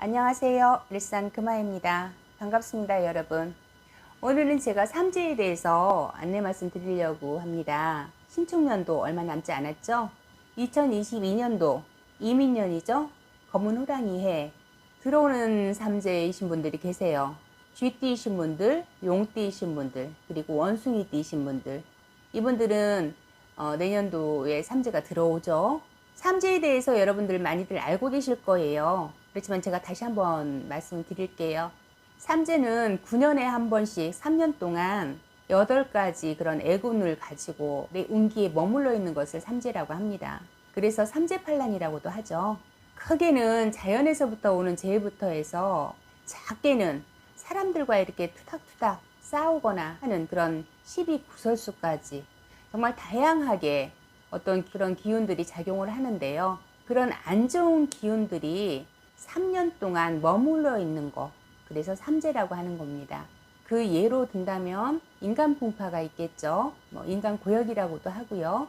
안녕하세요. 일산 금화입니다. 반갑습니다, 여러분. 오늘은 제가 삼재에 대해서 안내 말씀 드리려고 합니다. 신축년도 얼마 남지 않았죠? 2022년도 이민년이죠? 검은 호랑이 해 들어오는 삼재이신 분들이 계세요. 쥐띠이신 분들, 용띠이신 분들, 그리고 원숭이띠이신 분들. 이분들은 내년도에 삼재가 들어오죠. 삼재에 대해서 여러분들 많이들 알고 계실 거예요. 그렇지만 제가 다시 한번 말씀을 드릴게요. 삼재는 9년에 한 번씩 3년 동안 8가지 그런 애군을 가지고 내 운기에 머물러 있는 것을 삼재라고 합니다. 그래서 삼재팔란이라고도 하죠. 크게는 자연에서부터 오는 재해부터 해서 작게는 사람들과 이렇게 투닥투닥 싸우거나 하는 그런 시비구설수까지 정말 다양하게 어떤 그런 기운들이 작용을 하는데요. 그런 안 좋은 기운들이 3년 동안 머물러 있는 거, 그래서 삼재라고 하는 겁니다. 그 예로 든다면 인간 풍파가 있겠죠. 인간 고역이라고도 하고요.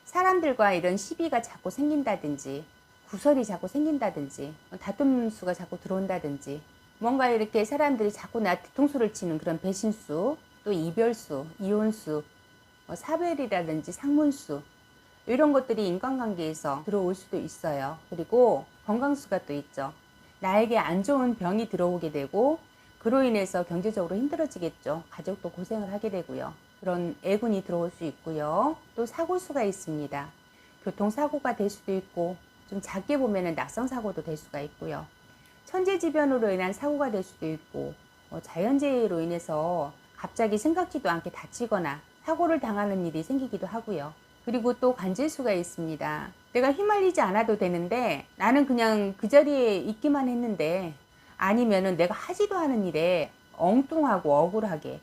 사람들과 이런 시비가 자꾸 생긴다든지, 구설이 자꾸 생긴다든지, 다툼수가 자꾸 들어온다든지, 뭔가 이렇게 사람들이 자꾸 나 뒤통수를 치는 그런 배신수, 또 이별수, 이혼수, 사별이라든지 상문수, 이런 것들이 인간관계에서 들어올 수도 있어요. 그리고 건강수가 또 있죠. 나에게 안 좋은 병이 들어오게 되고 그로 인해서 경제적으로 힘들어지겠죠. 가족도 고생을 하게 되고요. 그런 애군이 들어올 수 있고요. 또 사고수가 있습니다. 교통사고가 될 수도 있고 좀 작게 보면은 낙성사고도 될 수가 있고요. 천재지변으로 인한 사고가 될 수도 있고 자연재해로 인해서 갑자기 생각지도 않게 다치거나 사고를 당하는 일이 생기기도 하고요. 그리고 또 관질수가 있습니다. 내가 휘말리지 않아도 되는데 나는 그냥 그 자리에 있기만 했는데, 아니면은 내가 하지도 않은 일에 엉뚱하고 억울하게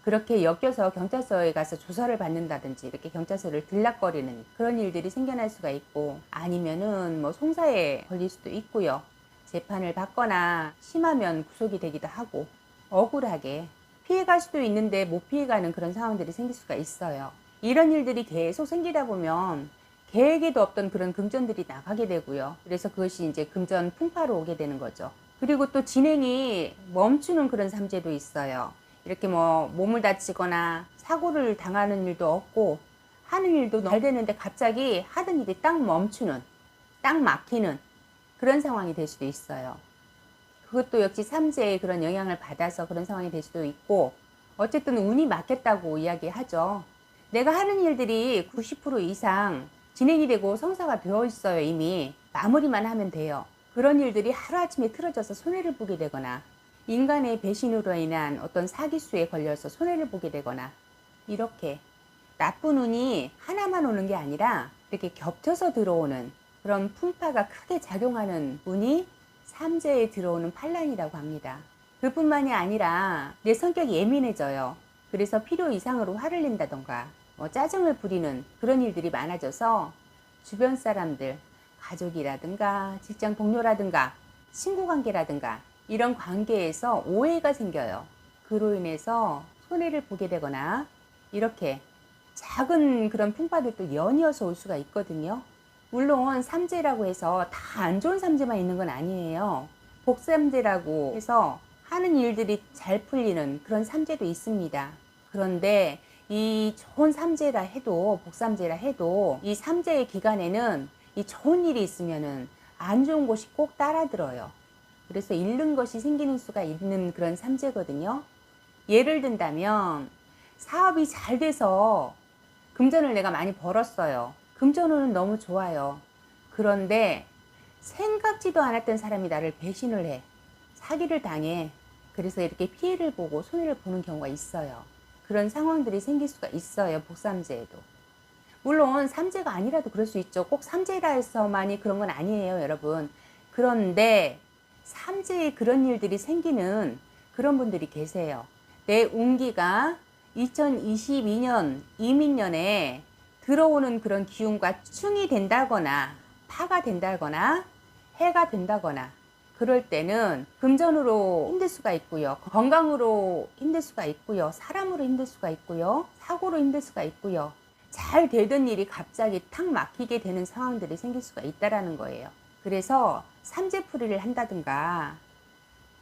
그렇게 엮여서 경찰서에 가서 조사를 받는다든지 이렇게 경찰서를 들락거리는 그런 일들이 생겨날 수가 있고, 아니면은 송사에 걸릴 수도 있고요. 재판을 받거나 심하면 구속이 되기도 하고 억울하게 피해갈 수도 있는데 못 피해가는 그런 상황들이 생길 수가 있어요. 이런 일들이 계속 생기다 보면 계획에도 없던 그런 금전들이 나가게 되고요. 그래서 그것이 이제 금전 풍파로 오게 되는 거죠. 그리고 또 진행이 멈추는 그런 삼재도 있어요. 이렇게 몸을 다치거나 사고를 당하는 일도 없고 하는 일도 잘 되는데 갑자기 하던 일이 딱 멈추는, 딱 막히는 그런 상황이 될 수도 있어요. 그것도 역시 삼재의 그런 영향을 받아서 그런 상황이 될 수도 있고, 어쨌든 운이 막혔다고 이야기하죠. 내가 하는 일들이 90% 이상 진행이 되고 성사가 되어 있어요. 이미 마무리만 하면 돼요. 그런 일들이 하루아침에 틀어져서 손해를 보게 되거나, 인간의 배신으로 인한 어떤 사기수에 걸려서 손해를 보게 되거나, 이렇게 나쁜 운이 하나만 오는 게 아니라 이렇게 겹쳐서 들어오는 그런 풍파가 크게 작용하는 운이 삼재에 들어오는 팔란이라고 합니다. 그뿐만이 아니라 내 성격이 예민해져요. 그래서 필요 이상으로 화를 낸다던가 짜증을 부리는 그런 일들이 많아져서 주변 사람들, 가족이라든가 직장 동료라든가 친구관계라든가 이런 관계에서 오해가 생겨요. 그로 인해서 손해를 보게 되거나, 이렇게 작은 그런 풍파들도 연이어서 올 수가 있거든요. 물론 삼재라고 해서 다 안 좋은 삼재만 있는 건 아니에요. 복삼재라고 해서 하는 일들이 잘 풀리는 그런 삼재도 있습니다. 그런데 이 좋은 삼재라 해도, 복삼재라 해도 이 삼재의 기간에는 이 좋은 일이 있으면은 안 좋은 것이 꼭 따라들어요. 그래서 잃는 것이 생기는 수가 있는 그런 삼재거든요. 예를 든다면 사업이 잘 돼서 금전을 내가 많이 벌었어요. 금전운은 너무 좋아요. 그런데 생각지도 않았던 사람이 나를 배신을 해. 사기를 당해. 그래서 이렇게 피해를 보고 손해를 보는 경우가 있어요. 그런 상황들이 생길 수가 있어요. 복삼재에도. 물론 삼재가 아니라도 그럴 수 있죠. 꼭 삼재라 해서만이 그런 건 아니에요, 여러분. 그런데 삼재에 그런 일들이 생기는 그런 분들이 계세요. 내 운기가 2022년 이민년에 들어오는 그런 기운과 충이 된다거나 파가 된다거나 해가 된다거나, 그럴 때는 금전으로 힘들 수가 있고요. 건강으로 힘들 수가 있고요. 사람으로 힘들 수가 있고요. 사고로 힘들 수가 있고요. 잘 되던 일이 갑자기 탁 막히게 되는 상황들이 생길 수가 있다라는 거예요. 그래서 삼재풀이를 한다든가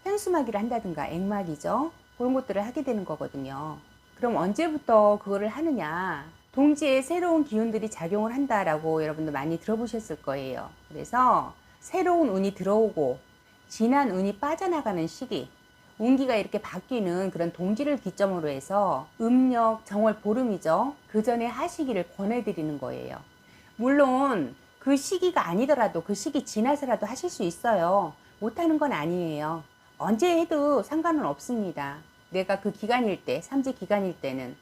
현수막이를 한다든가 액막이죠. 그런 것들을 하게 되는 거거든요. 그럼 언제부터 그거를 하느냐? 동지에 새로운 기운들이 작용을 한다라고 여러분들 많이 들어보셨을 거예요. 그래서 새로운 운이 들어오고 지난 운이 빠져나가는 시기, 운기가 이렇게 바뀌는 그런 동지를 기점으로 해서 음력 정월 보름이죠. 그 전에 하시기를 권해드리는 거예요. 물론 그 시기가 아니더라도 그 시기 지나서라도 하실 수 있어요. 못하는 건 아니에요. 언제 해도 상관은 없습니다. 내가 그 기간일 때, 삼지 기간일 때는.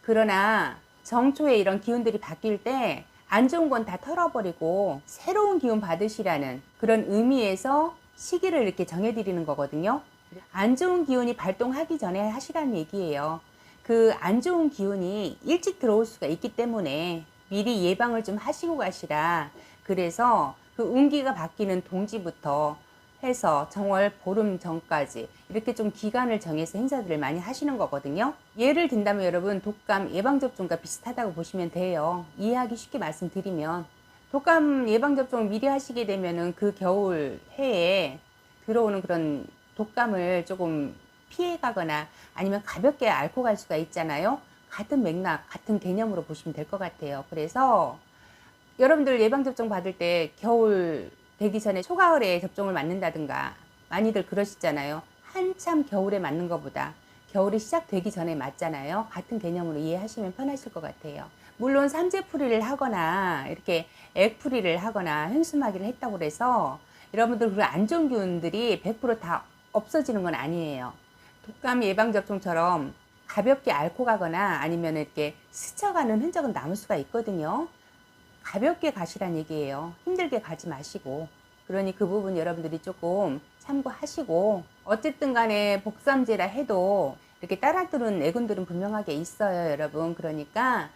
그러나 정초에 이런 기운들이 바뀔 때 안 좋은 건 다 털어버리고 새로운 기운 받으시라는 그런 의미에서 시기를 이렇게 정해드리는 거거든요. 안 좋은 기운이 발동하기 전에 하시라는 얘기예요. 그 안 좋은 기운이 일찍 들어올 수가 있기 때문에 미리 예방을 좀 하시고 가시라. 그래서 그 운기가 바뀌는 동지부터 해서 정월 보름 전까지 이렇게 좀 기간을 정해서 행사들을 많이 하시는 거거든요. 예를 든다면 여러분 독감 예방접종과 비슷하다고 보시면 돼요. 이해하기 쉽게 말씀드리면 독감 예방접종을 미리 하시게 되면은 그 겨울 해에 들어오는 그런 독감을 조금 피해 가거나 아니면 가볍게 앓고 갈 수가 있잖아요. 같은 맥락, 같은 개념으로 보시면 될 것 같아요. 그래서 여러분들 예방접종 받을 때 겨울 되기 전에 초가을에 접종을 맞는다든가 많이들 그러시잖아요. 한참 겨울에 맞는 것보다 겨울이 시작되기 전에 맞잖아요. 같은 개념으로 이해하시면 편하실 것 같아요. 물론 삼재풀이를 하거나 이렇게 액풀이를 하거나 현수막이를 했다고 해서 여러분들 그 안 좋은 기운들이 100%다 없어지는 건 아니에요. 독감 예방접종처럼 가볍게 앓고 가거나 아니면 이렇게 스쳐가는 흔적은 남을 수가 있거든요. 가볍게 가시란 얘기예요. 힘들게 가지 마시고. 그러니 그 부분 여러분들이 조금 참고하시고, 어쨌든 간에 복삼제라 해도 이렇게 따라들은 내군들은 분명하게 있어요, 여러분. 그러니까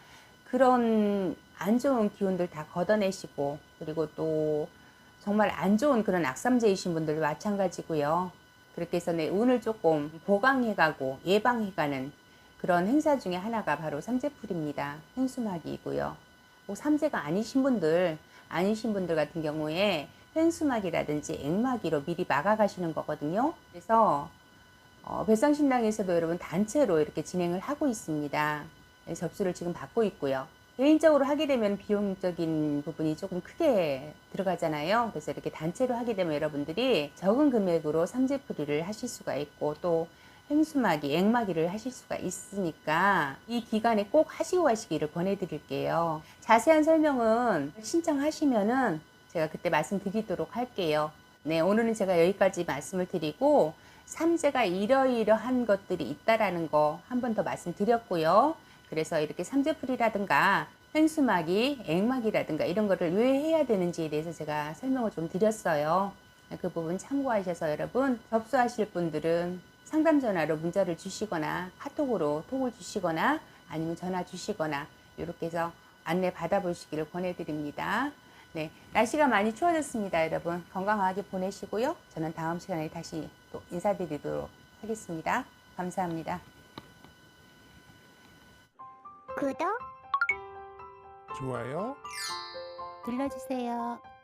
그런 안 좋은 기운들 다 걷어내시고, 그리고 또 정말 안 좋은 그런 악삼제이신 분들도 마찬가지고요. 그렇게 해서 내 운을 조금 보강해가고 예방해가는 그런 행사 중에 하나가 바로 삼재풀입니다. 현수막이고요. 뭐 삼재가 아니신 분들 같은 경우에 현수막이라든지 액막이로 미리 막아 가시는 거거든요. 그래서 별상신당에서도 여러분 단체로 이렇게 진행을 하고 있습니다. 접수를 지금 받고 있고요. 개인적으로 하게 되면 비용적인 부분이 조금 크게 들어가잖아요. 그래서 이렇게 단체로 하게 되면 여러분들이 적은 금액으로 삼재풀이를 하실 수가 있고 또 행수막이, 액막이를 하실 수가 있으니까 이 기간에 꼭 하시고 가시기를 권해드릴게요. 자세한 설명은 신청하시면은 제가 그때 말씀드리도록 할게요. 네, 오늘은 제가 여기까지 말씀을 드리고 삼재가 이러이러한 것들이 있다라는 거 한 번 더 말씀드렸고요. 그래서 이렇게 삼재풀이라든가 현수막이, 액막이라든가 이런 거를 왜 해야 되는지에 대해서 제가 설명을 좀 드렸어요. 그 부분 참고하셔서 여러분 접수하실 분들은 상담 전화로 문자를 주시거나 카톡으로 톡을 주시거나 아니면 전화 주시거나 이렇게 해서 안내 받아보시기를 권해드립니다. 네, 날씨가 많이 추워졌습니다. 여러분 건강하게 보내시고요. 저는 다음 시간에 다시 또 인사드리도록 하겠습니다. 감사합니다. 구독 좋아요 눌러주세요.